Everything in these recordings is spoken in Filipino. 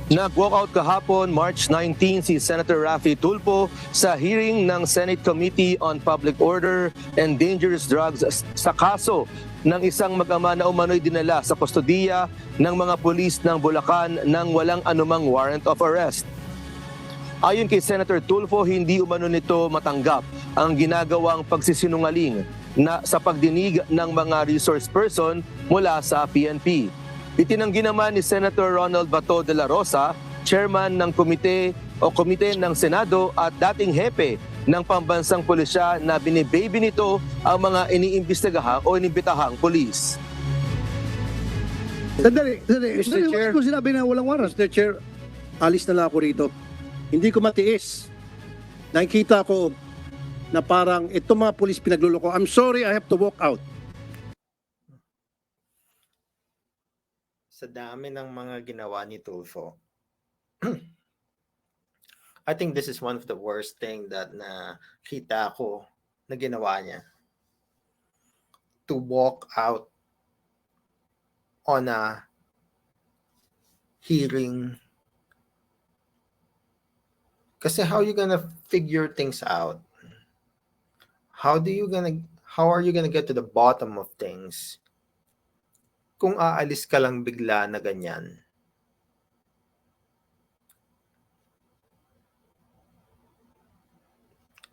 Nag-walkout kahapon, March 19, si Senator Raffy Tulfo sa hearing ng Senate Committee on Public Order and Dangerous Drugs sa kaso ng isang mag-ama na umano'y dinala sa kustodiya ng mga pulis ng Bulacan nang walang anumang warrant of arrest. Ayon kay Senator Tulfo, hindi umano nito matanggap ang ginagawang pagsisinungaling na sa pagdinig ng mga resource person mula sa PNP. Itinanggi naman ni Senator Ronald Bato de la Rosa, chairman ng komite ng Senado at dating hepe ng pambansang pulisya, na binibaby nito ang mga iniimbestigahang o inimbitahang pulis. Sandali. Mr. Chair. Kung sinabi na walang warrant. Mr. Chair, alis na lang ako rito. Hindi ko matiis. Nakikita ko na parang itong mga pulis pinagluloko. I'm sorry, I have to walk out. Sa dami ng mga ginawa ni Tulfo, I think this is one of the worst thing that nakita ko na ginawa niya. To walk out on a hearing. Kasi how you gonna figure things out? How are you gonna get to the bottom of things kung aalis ka lang bigla na ganyan?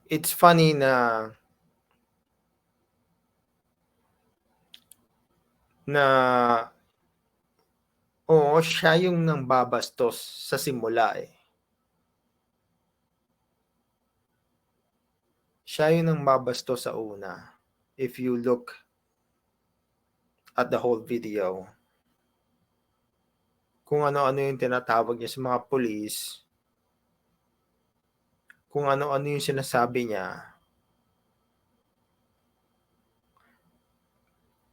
It's funny na siya yung nang babastos sa simula eh. Siya yung nang babastos sa una. If you look at the whole video, kung ano-ano yung tinatawag niya sa mga pulis, kung ano-ano yung sinasabi niya.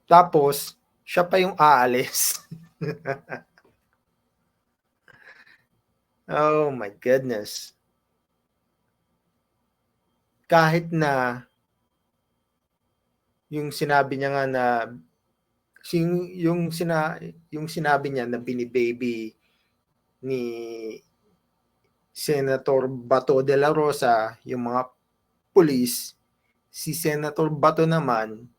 Tapos, siya pa yung aalis. Oh my goodness. Kahit na yung sinabi niya nga na yung sinabi niya na binibaby ni Senator Bato de la Rosa yung mga pulis, si Senator Bato naman,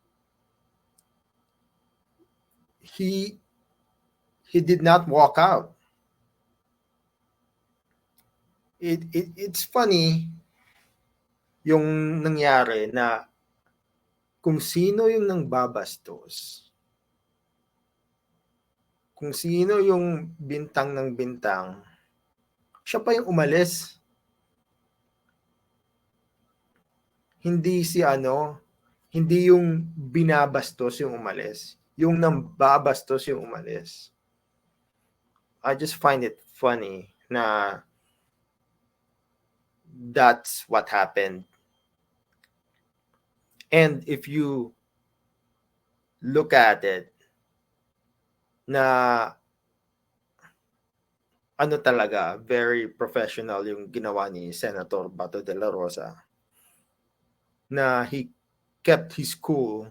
he did not walk out. It's funny yung nangyari na kung sino yung nang babastos, kung sino yung bintang ng bintang, siya pa yung umalis. Hindi hindi yung binabastos yung umalis. Yung nang babastos yung umalis. I just find it funny na that's what happened. And if you look at it, na talaga, very professional yung ginawa ni Senator Bato de la Rosa, na he kept his cool,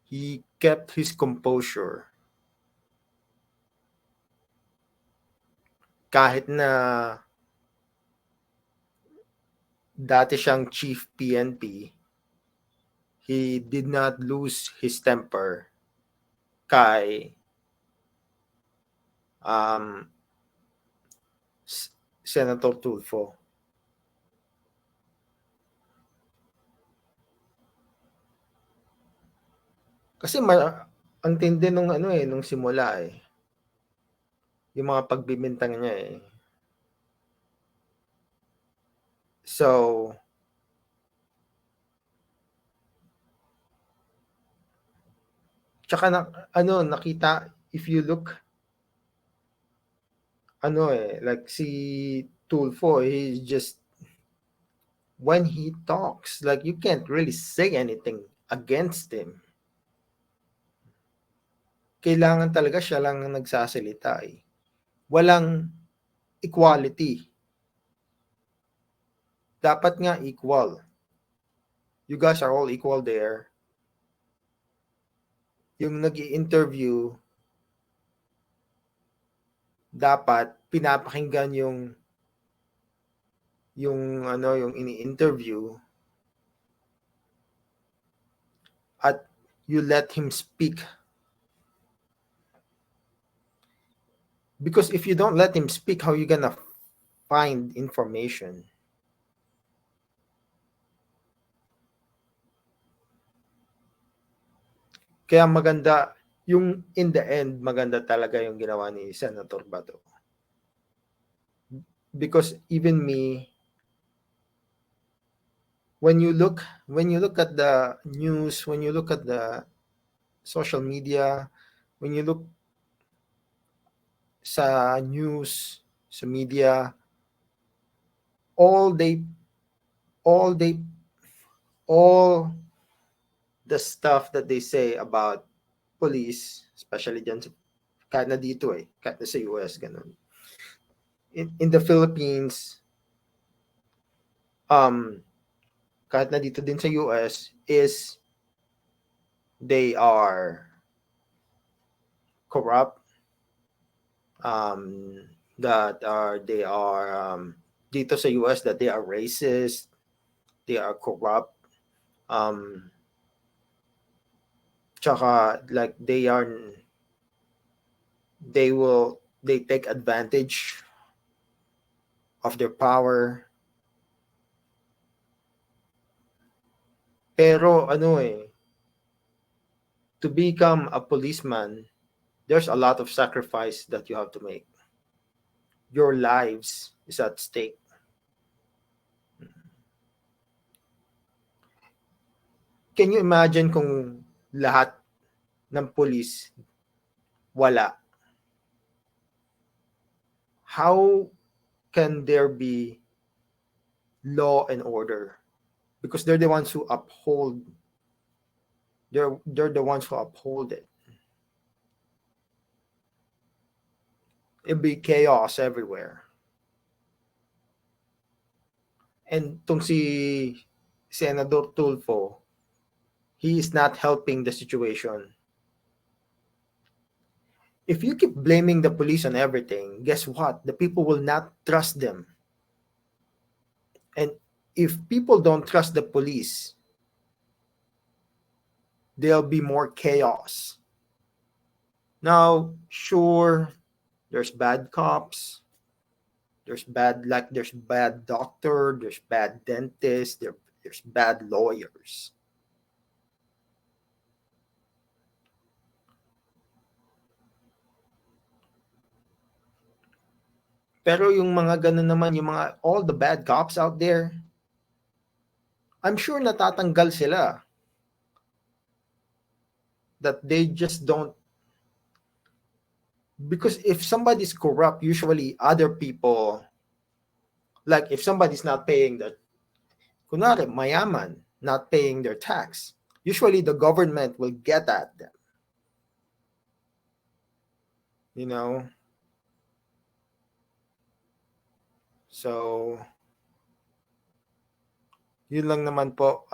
he kept his composure, kahit na dati siyang chief PNP, he did not lose his temper kay Senator Tulfo. Kasi ang tindi nung nung simula eh. Yung mga pagbibintang niya eh. So, tsaka nakita, if you look, like si Tulfo, he's just, when he talks, like you can't really say anything against him. Kailangan talaga siya lang ang nagsasalita eh. Walang equality. Dapat nga equal. You guys are all equal there. Yung nag-i-interview dapat pinapakinggan yung ini-interview at you let him speak. Because if you don't let him speak, how are you gonna find information? Kaya maganda, yung in the end, maganda talaga yung ginawa ni Senator Bato. Because even me, when you look at the news, when you look at the social media, when you look sa news, sa media, all the stuff that they say about police, especially dyan sa, kahit na dito kahit na sa US, ganun. In the Philippines, kahit na dito din sa US, is they are corrupt, they are dito sa US, that they are racist, they are corrupt, tsaka like they take advantage of their power. Pero to become a policeman, there's a lot of sacrifice that you have to make. Your lives is at stake. Can you imagine kung lahat ng police wala? How can there be law and order? Because they're the ones who uphold. They're the ones who uphold it. It'd be chaos everywhere. And tong si Senador Tulfo, he is not helping the situation. If you keep blaming the police on everything, guess what? The people will not trust them. And if people don't trust the police, there'll be more chaos. Now, sure, there's bad cops, there's bad doctor, there's bad dentist, there's bad lawyers. Pero yung mga ganun naman, yung mga all the bad cops out there, I'm sure natatanggal sila. That they just don't. Because if somebody's corrupt, usually other people, like if somebody's not paying kunwari, mayaman, not paying their tax, usually the government will get at them. You know? So, yun lang naman po.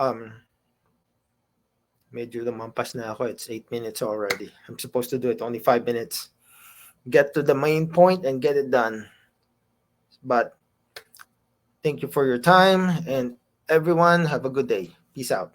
Medyo lumampas na ako. It's 8 minutes already. I'm supposed to do it only 5 minutes. Get to the main point and get it done. But thank you for your time, and everyone have a good day. Peace out.